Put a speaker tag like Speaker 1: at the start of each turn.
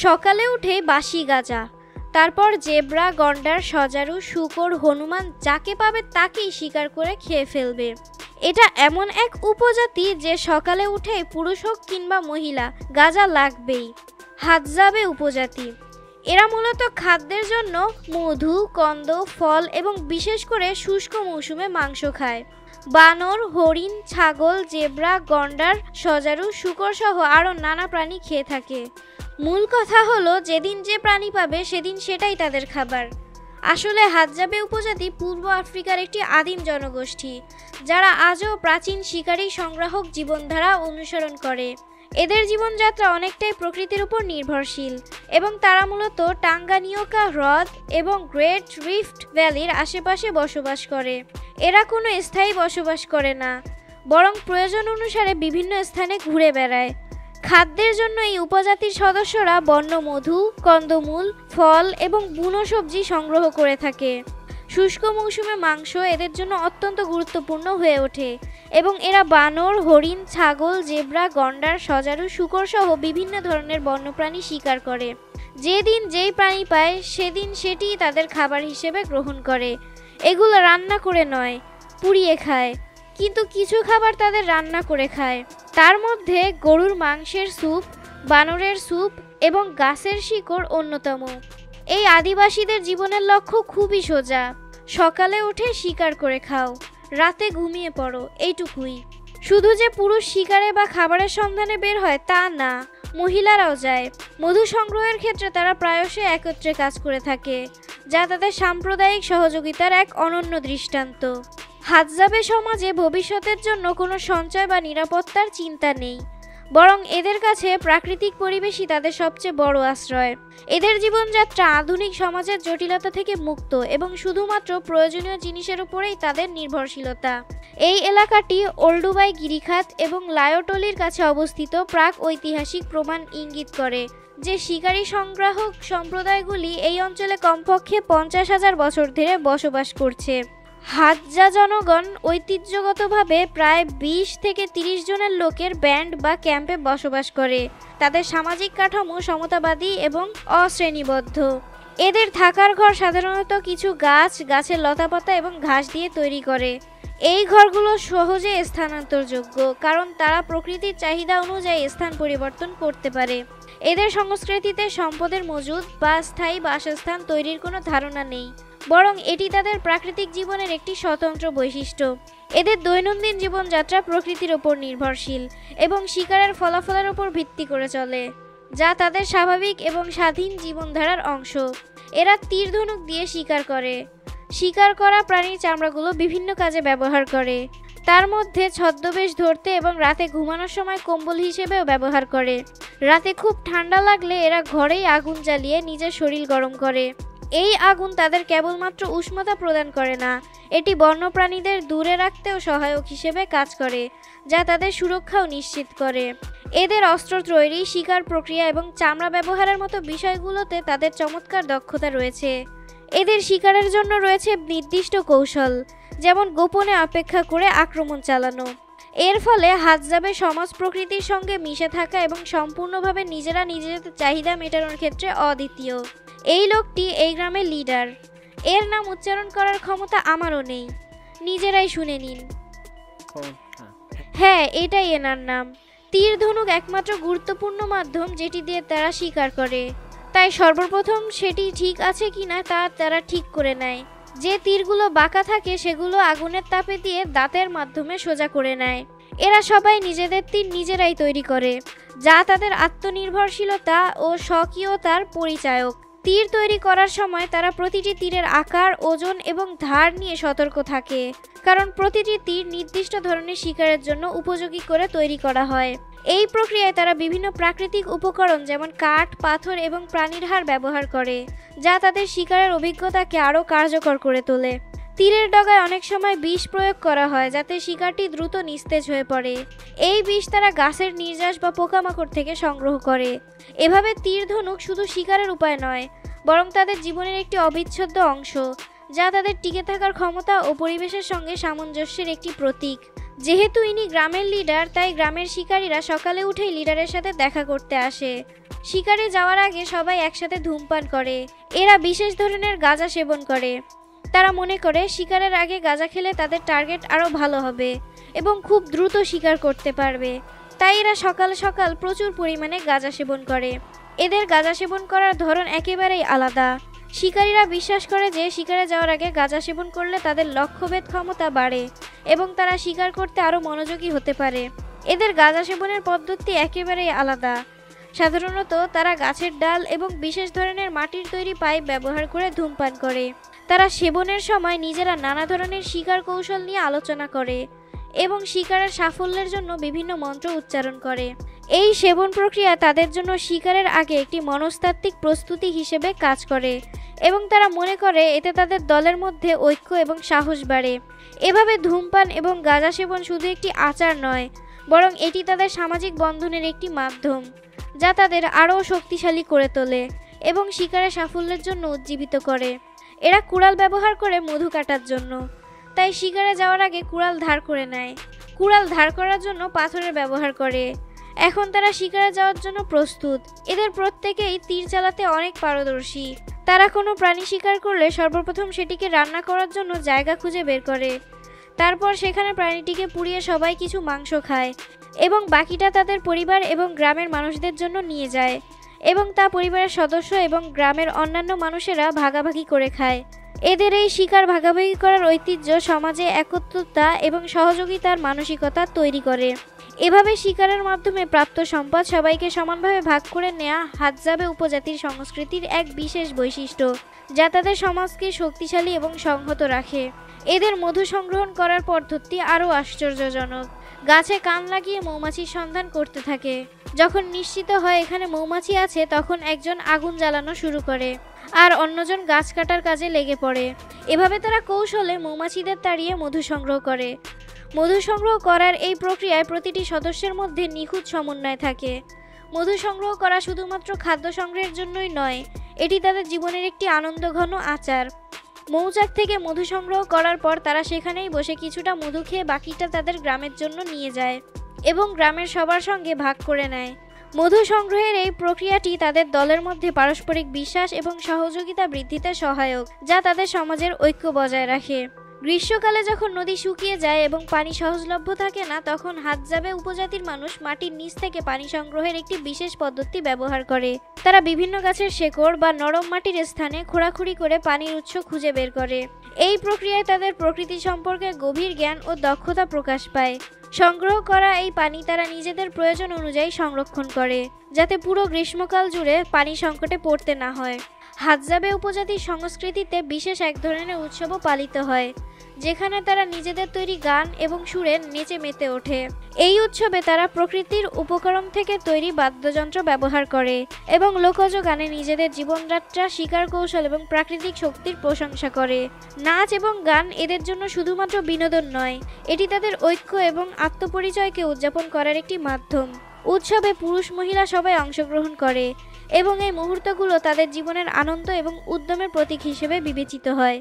Speaker 1: সকালে উঠে বাসি গাজা, তারপর জেব্রা, গন্ডার, সজারু, শূকর, হনুমান যাকে পাবে তাকেই শিকার করে খেয়ে ফেলবে। এটা এমন এক উপজাতি যে সকালে উঠে পুরুষ হোক কিংবা মহিলা গাজা লাগবেই। হাদজাবে উপজাতি, এরা মূলত খাদ্যের জন্য মধু, কন্দ, ফল এবং বিশেষ করে শুষ্ক মৌসুমে মাংস খায়। বানর, হরিণ, ছাগল, জেব্রা, গন্ডার, সজারু, শূকর সহ আরও নানা প্রাণী খেয়ে থাকে। মূল কথা হলো যেদিন যে প্রাণী পাবে সেদিন সেটাই তাদের খাবার। আসলে হাদজাবে উপজাতি পূর্ব আফ্রিকার একটি আদিম জনগোষ্ঠী যারা আজও প্রাচীন শিকারী সংগ্রাহক জীবনধারা অনুসরণ করে। এদের জীবনযাত্রা অনেকটাই প্রকৃতির উপর নির্ভরশীল এবং তারা মূলত টাঙ্গানিয়োকা হ্রদ এবং গ্রেট রিফট ভ্যালির আশেপাশে বসবাস করে। এরা কোনো স্থায়ী বসবাস করে না, বরং প্রয়োজন অনুসারে বিভিন্ন স্থানে ঘুরে বেড়ায়। খাদ্যের জন্য এই উপজাতির সদস্যরা বন্য মধু, কন্দমূল, ফল এবং বুনো সবজি সংগ্রহ করে থাকে। শুষ্ক মৌসুমে মাংস এদের জন্য অত্যন্ত গুরুত্বপূর্ণ হয়ে ওঠে এবং এরা বানর, হরিণ, ছাগল, জেব্রা, গন্ডার, সজারু, শূকর সহ বিভিন্ন ধরনের বন্যপ্রাণী শিকার করে। যেদিন যেই প্রাণী পায় সেদিন সেটিই তাদের খাবার হিসেবে গ্রহণ করে। এগুলো রান্না করে নয়, পুড়িয়ে খায়, কিন্তু কিছু খাবার তাদের রান্না করে খায়। তার মধ্যে গরুর মাংসের স্যুপ, বানরের স্যুপ এবং গাছের শিকড় অন্যতম। এই আদিবাসীদের জীবনের লক্ষ্য খুবই সোজা, সকালে উঠে শিকার করে খাও, রাতে ঘুমিয়ে পড়ো, এইটুকুই। শুধু যে পুরুষ শিকারে বা খাবারের সন্ধানে বের হয় তা না, মহিলারাও যায়। মধু সংগ্রহের ক্ষেত্রে তারা প্রায়শই একত্রে কাজ করে থাকে, যা তাদের সাম্প্রদায়িক সহযোগিতার এক অনন্য দৃষ্টান্ত। হাদজাবে সমাজে ভবিষ্যতের জন্য কোনো সঞ্চয় বা নিরাপত্তার চিন্তা নেই, বরং এদের কাছে প্রাকৃতিক পরিবেশই তাদের সবচেয়ে বড় আশ্রয়। এদের জীবনযাত্রা আধুনিক সমাজের জটিলতা থেকে মুক্ত এবং শুধুমাত্র প্রয়োজনীয় জিনিসের উপরেই তাদের নির্ভরশীলতা। এই এলাকাটি ওল্ডুবাই গিরিখাত এবং লায়োটলির কাছে অবস্থিত প্রাক ঐতিহাসিক প্রমাণ ইঙ্গিত করে যে শিকারী সংগ্রাহক সম্প্রদায়গুলি এই অঞ্চলে কমপক্ষে 50,000 বছর ধরে বসবাস করছে। হাদজা জনগণ ঐতিহ্যগতভাবে প্রায় 20 থেকে 30 জনের লোকের ব্যান্ড বা ক্যাম্পে বসবাস করে। তাদের সামাজিক কাঠামো সমতাবাদী এবং অশ্রেণীবদ্ধ। এদের থাকার ঘর সাধারণত কিছু গাছ, গাছের লতাপাতা এবং ঘাস দিয়ে তৈরি করে। এই ঘরগুলো সহজে স্থানান্তরযোগ্য কারণ তারা প্রকৃতির চাহিদা অনুযায়ী স্থান পরিবর্তন করতে পারে। এদের সংস্কৃতিতে সম্পদের মজুদ বা স্থায়ী বাসস্থান তৈরির কোনো ধারণা নেই, বরং এটি তাদের প্রাকৃতিক জীবনের একটি স্বতন্ত্র বৈশিষ্ট্য। এদের দৈনন্দিন জীবনযাত্রা প্রকৃতির ওপর নির্ভরশীল এবং শিকারের ফলাফলের ওপর ভিত্তি করে চলে, যা তাদের স্বাভাবিক এবং স্বাধীন জীবনধারার অংশ। এরা তীর ধনুক দিয়ে শিকার করে। শিকার করা প্রাণীর চামড়াগুলো বিভিন্ন কাজে ব্যবহার করে, তার মধ্যে ছদ্মবেশ ধরতে এবং রাতে ঘুমানোর সময় কম্বল হিসেবেও ব্যবহার করে। রাতে খুব ঠান্ডা লাগলে এরা ঘরেই আগুন জ্বালিয়ে নিজের শরীর গরম করে। এই আগুন তাদের কেবলমাত্র উষ্ণতা প্রদান করে না, এটি বন্যপ্রাণীদের দূরে রাখতেও সহায়ক হিসেবে কাজ করে, যা তাদের সুরক্ষাও নিশ্চিত করে। এদের অস্ত্র তৈরি, শিকার প্রক্রিয়া এবং চামড়া ব্যবহারের মতো বিষয়গুলোতে তাদের চমৎকার দক্ষতা রয়েছে। এদের শিকারের জন্য রয়েছে নির্দিষ্ট কৌশল, যেমন গোপনে অপেক্ষা করে আক্রমণ চালানো। এর ফলে হাদজাবে সমাজ প্রকৃতির সঙ্গে মিশে থাকা এবং সম্পূর্ণভাবে নিজেরা নিজেদের চাহিদা মেটানোর ক্ষেত্রে অদ্বিতীয়। এই লোকটি এই গ্রামের লিডার। এর নাম উচ্চারণ করার ক্ষমতা আমারও নেই, নিজেরাই শুনে নিন। হ্যাঁ, এটাই এনার নাম। তীর ধনুক একমাত্র গুরুত্বপূর্ণ মাধ্যম যেটি দিয়ে তারা শিকার করে, তাই সর্বপ্রথম সেটি ঠিক আছে কিনা তা তারা ঠিক করে নেয়। যে তীরগুলো বাঁকা থাকে সেগুলো আগুনের তাপে দিয়ে দাঁতের মাধ্যমে সোজা করে নেয়। এরা সবাই নিজেদের তীর নিজেরাই তৈরি করে, যা তাদের আত্মনির্ভরশীলতা ও স্বকীয়তার পরিচায়ক। তীর তৈরি করার সময় তারা প্রতিটি তীরের আকার, ওজন এবং ধার নিয়ে সতর্ক থাকে, কারণ প্রতিটি তীর নির্দিষ্ট ধরনের শিকারের জন্য উপযোগী করে তৈরি করা হয়। এই প্রক্রিয়ায় তারা বিভিন্ন প্রাকৃতিক উপকরণ যেমন কাঠ, পাথর এবং প্রাণীর হাড় ব্যবহার করে, যা তাদের শিকারের অভিজ্ঞতাকে আরও কার্যকর করে তোলে। তীরের ডগায় অনেক সময় বিষ প্রয়োগ করা হয় যাতে শিকারটি দ্রুত নিস্তেজ হয়ে পড়ে। এই বিষ তারা গাছের নির্যাস বা পোকামাকড় থেকে সংগ্রহ করে। এভাবে তীর ধনুক শুধু শিকারের উপায় নয়, বরং তাদের জীবনের একটি অবিচ্ছেদ্য অংশ, যা তাদের টিকে থাকার ক্ষমতা ও পরিবেশের সঙ্গে সামঞ্জস্যের একটি প্রতীক। যেহেতু ইনি গ্রামের লিডার, তাই গ্রামের শিকারীরা সকালে উঠেই লিডারের সাথে দেখা করতে আসে। শিকারে যাওয়ার আগে সবাই একসাথে ধূমপান করে। এরা বিশেষ ধরনের গাঁজা সেবন করে। তারা মনে করে শিকারের আগে গাঁজা খেলে তাদের টার্গেট আরও ভালো হবে এবং খুব দ্রুত শিকার করতে পারবে। তাই এরা সকাল সকাল প্রচুর পরিমাণে গাঁজা সেবন করে। এদের গাঁজা সেবন করার ধরন একেবারেই আলাদা। শিকারীরা বিশ্বাস করে যে শিকারে যাওয়ার আগে গাঁজা সেবন করলে তাদের লক্ষ্যভেদ ক্ষমতা বাড়ে এবং তারা শিকার করতে আরও মনোযোগী হতে পারে। এদের গাঁজা সেবনের পদ্ধতি একেবারেই আলাদা। সাধারণত তারা গাছের ডাল এবং বিশেষ ধরনের মাটির তৈরি পাইপ ব্যবহার করে ধূমপান করে। তারা সেবনের সময় নিজেরা নানা ধরনের শিকার কৌশল নিয়ে আলোচনা করে এবং শিকারের সাফল্যের জন্য বিভিন্ন মন্ত্র উচ্চারণ করে। এই সেবন প্রক্রিয়া তাদের জন্য শিকারের আগে একটি মনস্তাত্ত্বিক প্রস্তুতি হিসেবে কাজ করে এবং তারা মনে করে এতে তাদের দলের মধ্যে ঐক্য এবং সাহস বাড়ে। এভাবে ধূমপান এবং গাঁজা সেবন শুধু একটি আচার নয়, বরং এটি তাদের সামাজিক বন্ধনের একটি মাধ্যম, যা তাদের আরও শক্তিশালী করে তোলে এবং শিকারের সাফল্যের জন্য উজ্জীবিত করে। এরা কুড়াল ব্যবহার করে মধু কাটার জন্য, তাই শিকারে যাওয়ার আগে কুড়াল ধার করে নেয়। কুড়াল ধার করার জন্য পাথরের ব্যবহার করে। এখন তারা শিকারে যাওয়ার জন্য প্রস্তুত। এদের প্রত্যেকেই তীর চালাতে অনেক পারদর্শী। তারা কোনো প্রাণী শিকার করলে সর্বপ্রথম সেটিকে রান্না করার জন্য জায়গা খুঁজে বের করে। তারপর সেখানে প্রাণীটিকে পুড়িয়ে সবাই কিছু মাংস খায় এবং বাকিটা তাদের পরিবার এবং গ্রামের মানুষদের জন্য নিয়ে যায় এবং তা পরিবারের সদস্য এবং গ্রামের অন্যান্য মানুষেরা ভাগাভাগি করে খায়। এদের এই শিকার ভাগাভাগি করার ঐতিহ্য সমাজে একত্রতা এবং সহযোগিতার মানসিকতা তৈরি করে। এভাবে শিকারের মাধ্যমে প্রাপ্ত সম্পদ সবাইকে সমানভাবে ভাগ করে নেওয়া হাতজাবে উপজাতির সংস্কৃতির এক বিশেষ বৈশিষ্ট্য, যা তাদের সমাজকে শক্তিশালী এবং সংহত রাখে। এদের মধু সংগ্রহণ করার পদ্ধতি আরও আশ্চর্যজনক। গাছে কান লাগিয়ে মৌমাছির সন্ধান করতে থাকে। যখন নিশ্চিত হয় এখানে মৌমাছি আছে, তখন একজন আগুন জ্বালানো শুরু করে আর অন্যজন গাছ কাটার কাজে লেগে পড়ে। এভাবে তারা কৌশলে মৌমাছিদের তাড়িয়ে মধু সংগ্রহ করে। মধু সংগ্রহ করার এই প্রক্রিয়ায় প্রতিটি সদস্যের মধ্যে নিখুঁত সমন্বয় থাকে। মধু সংগ্রহ করা শুধুমাত্র খাদ্য সংগ্রহের জন্যই নয়, এটি তাদের জীবনের একটি আনন্দঘন আচার। মৌচাক থেকে মধু সংগ্রহ করার পর তারা সেখানেই বসে কিছুটা মধু খেয়ে বাকিটা তাদের গ্রামের জন্য নিয়ে যায় এবং গ্রামের সবার সঙ্গে ভাগ করে নেয়। মধু সংগ্রহের এই প্রক্রিয়াটি তাদের দলের মধ্যে পারস্পরিক বিশ্বাস এবং সহযোগিতা বৃদ্ধিতে সহায়ক, যা তাদের সমাজের ঐক্য বজায় রাখে। গ্রীষ্মকালে যখন নদী শুকিয়ে যায় এবং পানি সহজলভ্য থাকে না, তখন হাতজাবে উপজাতির মানুষ মাটির নিচ থেকে পানি সংগ্রহের একটি বিশেষ পদ্ধতি ব্যবহার করে। তারা বিভিন্ন গাছের শেকড় বা নরম মাটির স্থানে খোঁড়াখুড়ি করে পানির উৎস খুঁজে বের করে। এই প্রক্রিয়ায় তাদের প্রকৃতি সম্পর্কে গভীর জ্ঞান ও দক্ষতা প্রকাশ পায়। সংগ্রহ করা এই পানি তারা নিজেদের প্রয়োজন অনুযায়ী সংরক্ষণ করে, যাতে পুরো গ্রীষ্মকাল জুড়ে পানি সংকটে পড়তে না হয়। হাতজাবে উপজাতির সংস্কৃতিতে বিশেষ এক ধরনের উৎসবও পালিত হয়, যেখানে তারা নিজেদের তৈরি গান এবং সুরে নেচে মেতে ওঠে। এই উৎসবে তারা প্রকৃতির উপকরণ থেকে তৈরি বাদ্যযন্ত্র ব্যবহার করে এবং লোকজ গানে নিজেদের জীবনযাত্রা, শিকার কৌশল এবং প্রাকৃতিক শক্তির প্রশংসা করে। নাচ এবং গান এদের জন্য শুধুমাত্র বিনোদন নয়, এটি তাদের ঐক্য এবং আত্মপরিচয়কে উদযাপন করার একটি মাধ্যম। উৎসবে পুরুষ মহিলা সবাই অংশগ্রহণ করে এবং এই মুহূর্তগুলো তাদের জীবনের আনন্দ এবং উদ্যমের প্রতীক হিসেবে বিবেচিত হয়।